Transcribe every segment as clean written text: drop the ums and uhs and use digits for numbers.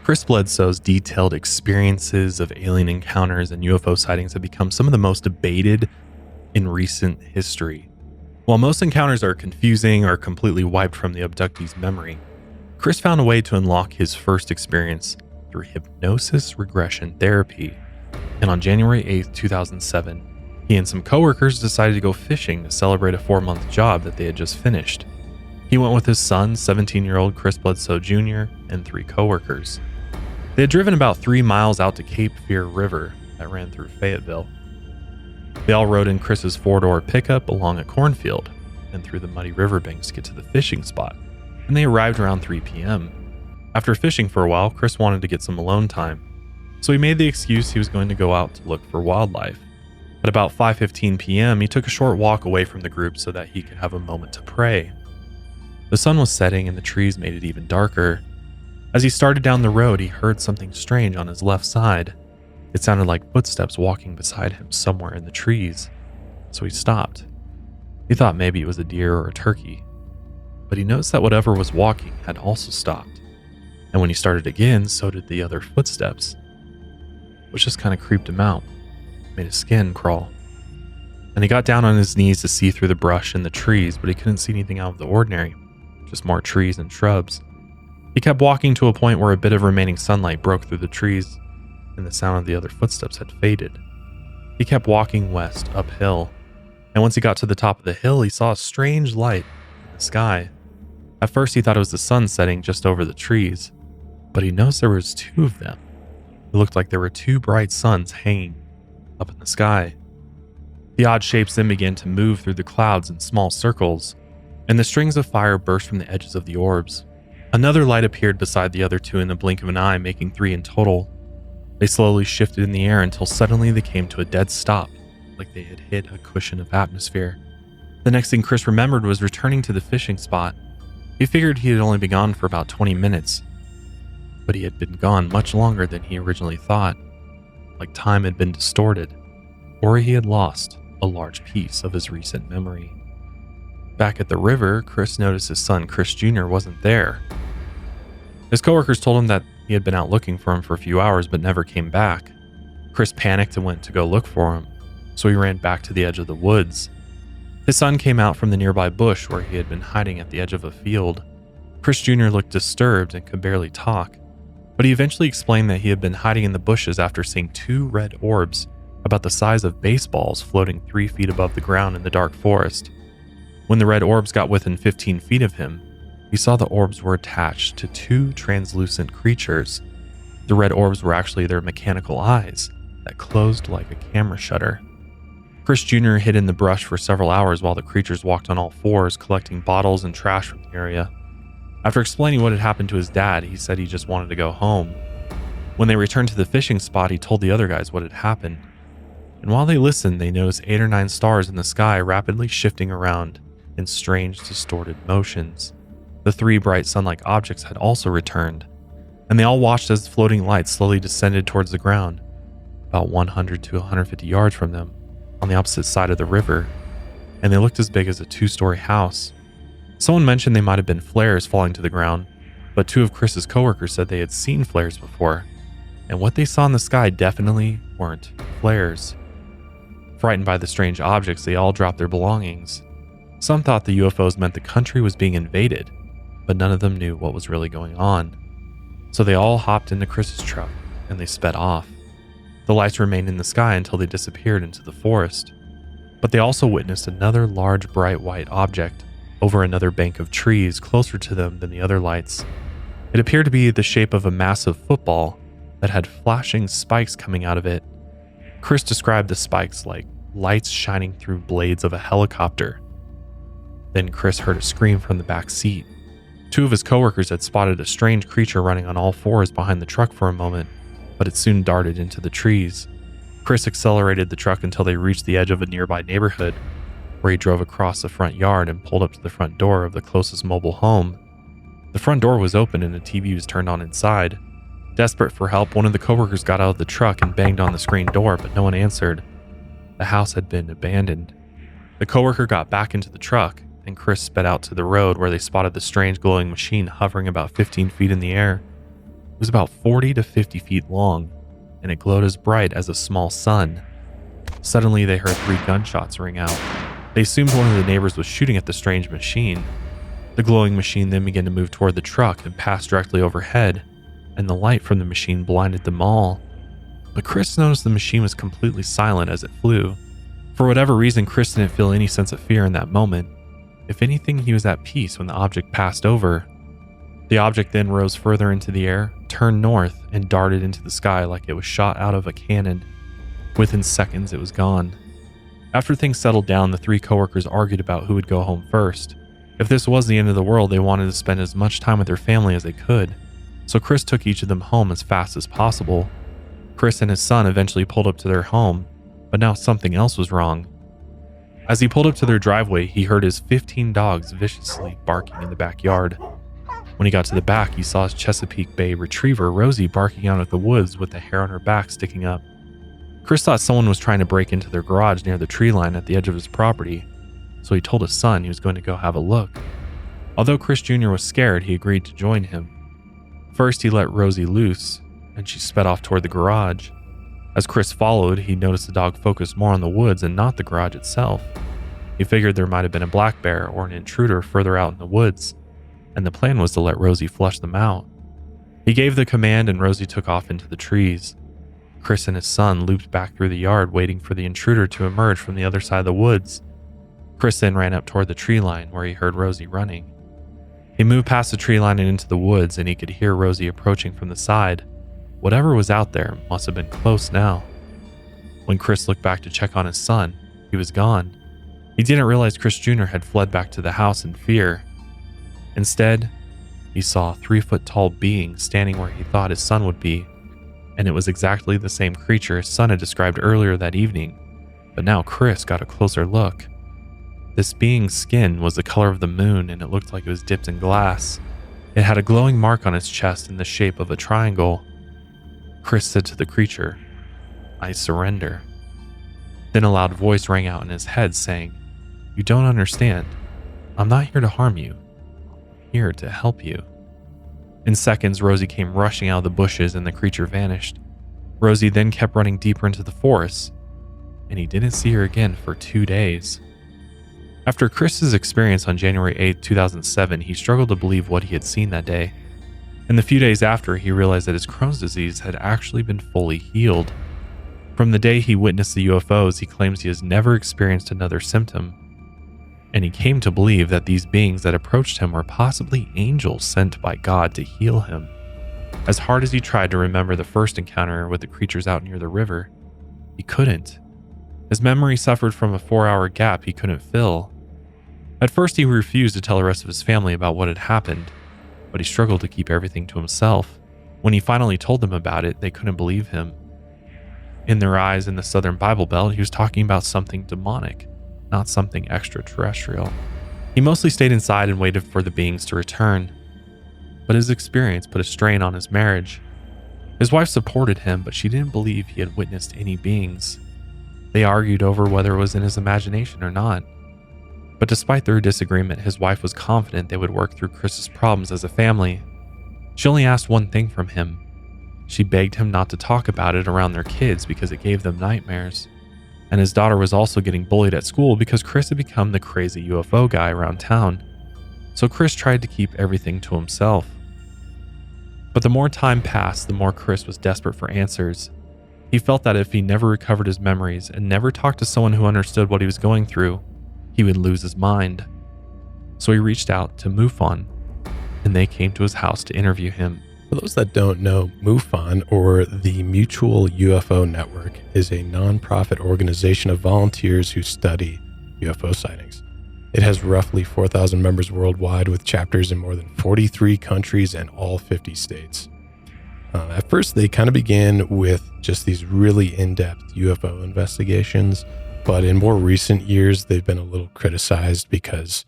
Chris Bledsoe's detailed experiences of alien encounters and UFO sightings have become some of the most debated in recent history. While most encounters are confusing or completely wiped from the abductee's memory, Chris found a way to unlock his first experience through hypnosis regression therapy. And on January 8th, 2007, he and some coworkers decided to go fishing to celebrate a 4-month job that they had just finished. He went with his son, 17-year-old Chris Bledsoe Jr., and 3 coworkers. They had driven about 3 miles out to Cape Fear River that ran through Fayetteville. They all rode in Chris's 4-door pickup along a cornfield and through the muddy riverbanks to get to the fishing spot, and they arrived around 3 p.m. After fishing for a while, Chris wanted to get some alone time, so he made the excuse he was going to go out to look for wildlife. At about 5:15 p.m., he took a short walk away from the group so that he could have a moment to pray. The sun was setting and the trees made it even darker. As he started down the road, he heard something strange on his left side. It sounded like footsteps walking beside him somewhere in the trees, so he stopped. He thought maybe it was a deer or a turkey, but he noticed that whatever was walking had also stopped, and when he started again, so did the other footsteps, which just kind of creeped him out, made his skin crawl. And he got down on his knees to see through the brush and the trees, but he couldn't see anything out of the ordinary, just more trees and shrubs. He kept walking to a point where a bit of remaining sunlight broke through the trees, and the sound of the other footsteps had faded. He kept walking west, uphill, and once he got to the top of the hill, he saw a strange light in the sky. At first, he thought it was the sun setting just over the trees, but he noticed there was 2 of them. It looked like there were 2 bright suns hanging up in the sky. The odd shapes then began to move through the clouds in small circles, and the strings of fire burst from the edges of the orbs. Another light appeared beside the other 2 in the blink of an eye, making 3 in total. They slowly shifted in the air until suddenly they came to a dead stop, like they had hit a cushion of atmosphere. The next thing Chris remembered was returning to the fishing spot. He figured he had only been gone for about 20 minutes, but he had been gone much longer than he originally thought, like time had been distorted, or he had lost a large piece of his recent memory. Back at the river, Chris noticed his son, Chris Jr., wasn't there. His coworkers told him that he had been out looking for him for a few hours but never came back. Chris panicked and went to go look for him, so he ran back to the edge of the woods. His son came out from the nearby bush where he had been hiding at the edge of a field. Chris Jr. looked disturbed and could barely talk, but he eventually explained that he had been hiding in the bushes after seeing 2 red orbs about the size of baseballs floating 3 feet above the ground in the dark forest. When the red orbs got within 15 feet of him, he saw the orbs were attached to 2 translucent creatures. The red orbs were actually their mechanical eyes that closed like a camera shutter. Chris Jr. hid in the brush for several hours while the creatures walked on all 4s, collecting bottles and trash from the area. After explaining what had happened to his dad, he said he just wanted to go home. When they returned to the fishing spot, he told the other guys what had happened. And while they listened, they noticed 8 or 9 stars in the sky rapidly shifting around in strange, distorted motions. The 3 bright sun-like objects had also returned, and they all watched as the floating lights slowly descended towards the ground, about 100 to 150 yards from them, on the opposite side of the river, and they looked as big as a 2-story house. Someone mentioned they might have been flares falling to the ground, but 2 of Chris's coworkers said they had seen flares before, and what they saw in the sky definitely weren't flares. Frightened by the strange objects, they all dropped their belongings. Some thought the UFOs meant the country was being invaded, but none of them knew what was really going on. So they all hopped into Chris's truck, and they sped off. The lights remained in the sky until they disappeared into the forest. But they also witnessed another large bright white object over another bank of trees closer to them than the other lights. It appeared to be the shape of a massive football that had flashing spikes coming out of it. Chris described the spikes like lights shining through blades of a helicopter. Then Chris heard a scream from the back seat. 2 of his coworkers had spotted a strange creature running on all 4s behind the truck for a moment, but it soon darted into the trees. Chris accelerated the truck until they reached the edge of a nearby neighborhood, where he drove across the front yard and pulled up to the front door of the closest mobile home. The front door was open and a TV was turned on inside. Desperate for help, one of the coworkers got out of the truck and banged on the screen door, but no one answered. The house had been abandoned. The coworker got back into the truck, and Chris sped out to the road where they spotted the strange glowing machine hovering about 15 feet in the air. was about 40 to 50 feet long, and it glowed as bright as a small sun. Suddenly, they heard 3 gunshots ring out. They assumed one of the neighbors was shooting at the strange machine. The glowing machine then began to move toward the truck and pass directly overhead, and the light from the machine blinded them all. But Chris noticed the machine was completely silent as it flew. For whatever reason, Chris didn't feel any sense of fear in that moment. If anything, he was at peace when the object passed over. The object then rose further into the air, turned north, and darted into the sky like it was shot out of a cannon. Within seconds, it was gone. After things settled down, the 3 coworkers argued about who would go home first. If this was the end of the world, they wanted to spend as much time with their family as they could. So Chris took each of them home as fast as possible. Chris and his son eventually pulled up to their home, but now something else was wrong. As he pulled up to their driveway, he heard his 15 dogs viciously barking in the backyard. When he got to the back, he saw his Chesapeake Bay retriever, Rosie, barking out of the woods with the hair on her back sticking up. Chris thought someone was trying to break into their garage near the tree line at the edge of his property, so he told his son he was going to go have a look. Although Chris Jr. was scared, he agreed to join him. First, he let Rosie loose, and she sped off toward the garage. As Chris followed, he noticed the dog focused more on the woods and not the garage itself. He figured there might have been a black bear or an intruder further out in the woods, and the plan was to let Rosie flush them out. He gave the command and Rosie took off into the trees. Chris and his son looped back through the yard waiting for the intruder to emerge from the other side of the woods. Chris then ran up toward the tree line where he heard Rosie running. He moved past the tree line and into the woods, and he could hear Rosie approaching from the side. Whatever was out there must have been close now. When Chris looked back to check on his son, he was gone. He didn't realize Chris Jr. had fled back to the house in fear. Instead, he saw a 3-foot-tall being standing where he thought his son would be, and it was exactly the same creature his son had described earlier that evening. But now Chris got a closer look. This being's skin was the color of the moon, and it looked like it was dipped in glass. It had a glowing mark on its chest in the shape of a triangle. Chris said to the creature, "I surrender." Then a loud voice rang out in his head saying, "You don't understand. I'm not here to harm you. I'm here to help you." In seconds, Rosie came rushing out of the bushes and the creature vanished. Rosie then kept running deeper into the forest, and he didn't see her again for 2 days. After Chris's experience on January 8, 2007, he struggled to believe what he had seen that day. In the few days after, he realized that his Crohn's disease had actually been fully healed. From the day he witnessed the UFOs, he claims he has never experienced another symptom. And he came to believe that these beings that approached him were possibly angels sent by God to heal him. As hard as he tried to remember the first encounter with the creatures out near the river, he couldn't. His memory suffered from a 4-hour gap he couldn't fill. At first, he refused to tell the rest of his family about what had happened, but he struggled to keep everything to himself. When he finally told them about it, they couldn't believe him. In their eyes in the Southern Bible Belt, he was talking about something demonic, not something extraterrestrial. He mostly stayed inside and waited for the beings to return, but his experience put a strain on his marriage. His wife supported him, but she didn't believe he had witnessed any beings. They argued over whether it was in his imagination or not. But despite their disagreement, his wife was confident they would work through Chris's problems as a family. She only asked one thing from him. She begged him not to talk about it around their kids because it gave them nightmares. And his daughter was also getting bullied at school because Chris had become the crazy UFO guy around town. So Chris tried to keep everything to himself. But the more time passed, the more Chris was desperate for answers. He felt that if he never recovered his memories and never talked to someone who understood what he was going through, he would lose his mind. So he reached out to MUFON, and they came to his house to interview him. For those that don't know, MUFON, or the Mutual UFO Network, is a non-profit organization of volunteers who study UFO sightings. It has roughly 4,000 members worldwide, with chapters in more than 43 countries and all 50 states. At first, they kind of began with just these really in-depth UFO investigations, but in more recent years, they've been a little criticized because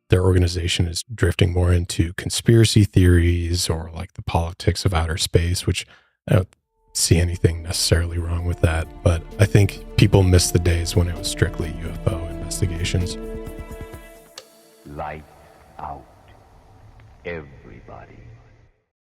their organization is drifting more into conspiracy theories or like the politics of outer space, which I don't see anything necessarily wrong with that. But I think people miss the days when it was strictly UFO investigations. Light out, everybody.